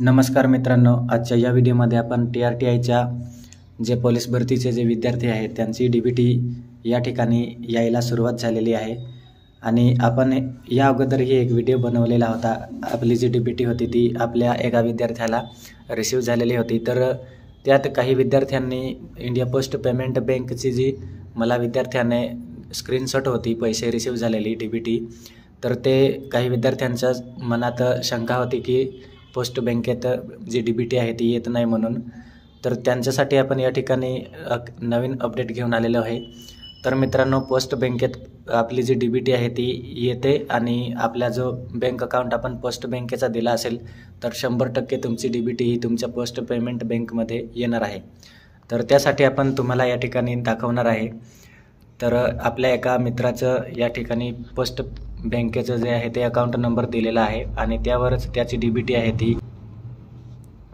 नमस्कार मित्रांनो, आजच्या या व्हिडिओमध्ये आपण TRTIच्या जे पोलीस भरतीचे जे विद्यार्थी आहेत त्यांची DBT या ठिकाणी यायला सुरुवात झालेली आहे आणि आपण या अगोदरही एक व्हिडिओ बनवलेला होता। आपली जी DBT होती ती आपल्या एका विद्यार्थ्याला रिसीव्ह झालेली होती। तर त्यात काही विद्यार्थ्यांनी इंडिया पोस्ट पेमेंट बँकची जी मला विद्यार्थ्याने स्क्रीनशॉट होती पैसे रिसीव्ह झालेली DBT, तर ते काही विद्यार्थ्यांच्या मनात शंका होती की पोस्ट बँकेत जी DBT आहे ती येत नाही म्हणून। तर त्यांच्यासाठी आपण या ठिकाणी नवीन अपडेट घेऊन आलेलो आहे। तर मित्रांनो, पोस्ट बँकेत आपली जी DBT आहे ती येते आणि आपला जो बँक अकाउंट आपण पोस्ट बँकेचा दिला असेल तर 100% तुमची DBT ही तुमच्या पोस्ट पेमेंट बँकमध्ये येणार आहे। तर त्यासाठी आपण तुम्हाला या ठिकाणी दाखवणार आहे। तर आपल्या एका मित्राचं या ठिकाणी पोस्ट बँकेचं जे आहे ते अकाउंट नंबर दिलेला आहे आणि त्यावरच त्याची DBT आहे ती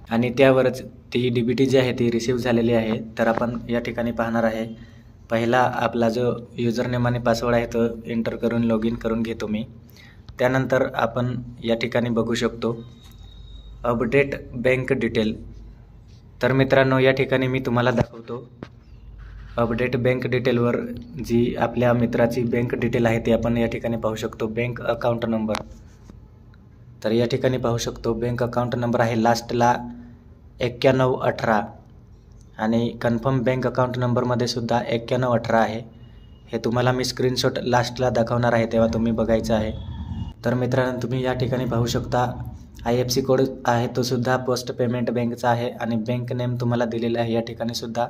आणि त्यावरच ती DBT जी आहे ती रिसीव्ह झालेली आहे। तर आपण या ठिकाणी पाहणार आहे। पहिला आपला जो यूजर नेम आणि पासवर्ड आहे तो एंटर करून लॉग इन करून घेतो मी। त्यानंतर आपण या ठिकाणी बघू शकतो अपडेट बँक डिटेल। तर मित्रांनो, या ठिकाणी मी तुम्हाला दाखवतो अपडेट बँक डिटेलवर जी आपल्या मित्राची बँक डिटेल आहे ती आपण या ठिकाणी पाहू शकतो। बँक अकाउंट नंबर, तर या ठिकाणी पाहू शकतो बँक अकाउंट नंबर आहे लास्टला 9118 आणि कन्फर्म बँक अकाउंट नंबरमध्ये सुद्धा 9118 आहे। हे तुम्हाला मी स्क्रीनशॉट लास्टला दाखवणार आहे तेव्हा तुम्ही बघायचं आहे। तर मित्रांनो, तुम्ही या ठिकाणी पाहू शकता IFSC कोड आहे तो सुद्धा पोस्ट पेमेंट बँकचा आहे आणि बँक नेम तुम्हाला दिलेला आहे या ठिकाणी सुद्धा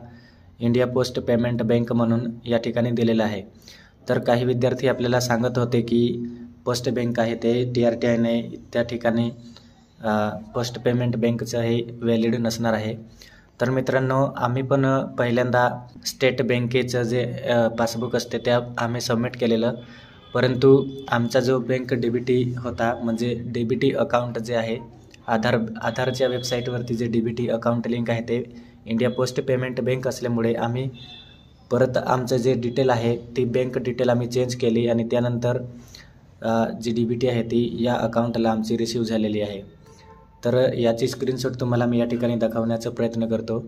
इंडिया पोस्ट पेमेंट बँक म्हणून या ठिकाणी दिलेलं आहे। तर काही विद्यार्थी आपल्याला सांगत होते की पोस्ट बँक आहे ते TRTIने त्या ठिकाणी पोस्ट पेमेंट बँकचं हे व्हॅलिड नसणार आहे। तर मित्रांनो, आम्ही पण पहिल्यांदा स्टेट बँकेचं जे पासबुक असते त्या आम्ही सबमिट केलेलं, परंतु आमचा जो बँक DBT होता म्हणजे DBT अकाउंट जे आहे आधारच्या वेबसाईटवरती जे DBT अकाउंट लिंक आहे ते इंडिया पोस्ट पेमेंट बँक असल्यामुळे आम्ही परत आमचं जे डिटेल आहे ती बँक डिटेल आम्ही चेंज केली आणि त्यानंतर जी DBT आहे ती या अकाउंटला आमची रिसीव्ह झालेली आहे। तर याची स्क्रीनशॉट तुम्हाला मी या ठिकाणी दाखवण्याचा प्रयत्न करतो।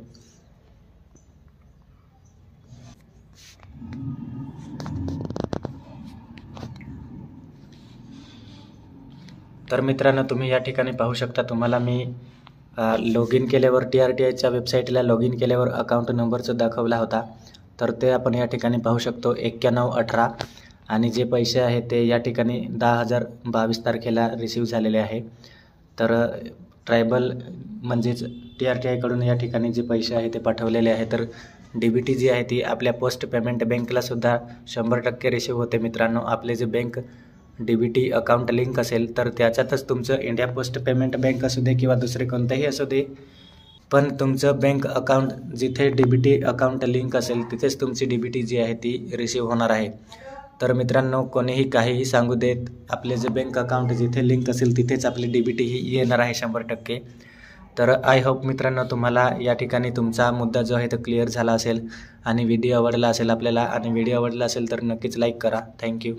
तर मित्रांनो, तुम्ही या ठिकाणी पाहू शकता तुम्हाला मी लॉग इन केल्यावर TRTIच्या वेबसाईटला लॉग इन केल्यावर अकाउंट नंबरचं दाखवला होता। तर ते आपण या ठिकाणी पाहू शकतो 9118 आणि जे पैसे आहेत ते या ठिकाणी 10,022 तारखेला रिसीव्ह झालेले आहे। तर ट्रायबल म्हणजेच TRTIकडून या ठिकाणी जे पैसे आहे ते पाठवलेले आहे। तर DBT जी आहे ती आपल्या पोस्ट पेमेंट बँकला सुद्धा 100% रिसीव्ह होते। मित्रांनो, आपले जे बँक DBT अकाउंट लिंक असेल तर त्याच्यातच तुमचं इंडिया पोस्ट पेमेंट बँक असू दे किंवा दुसरे कोणतेही असू दे, पण तुमचं बँक अकाउंट जिथे DBT अकाउंट लिंक असेल तिथेच तुमची DBT जी आहे ती रिसीव्ह होणार आहे। तर मित्रांनो, कोणीही काहीही सांगू देत, आपले जे बँक अकाउंट जिथे लिंक असेल तिथेच आपली DBT ही येणार आहे 100%। तर आय होप मित्रांनो तुम्हाला या ठिकाणी तुमचा मुद्दा जो आहे तो क्लिअर झाला असेल आणि व्हिडिओ आवडला असेल आपल्याला, आणि व्हिडिओ आवडला असेल तर नक्कीच लाईक करा। थँक्यू।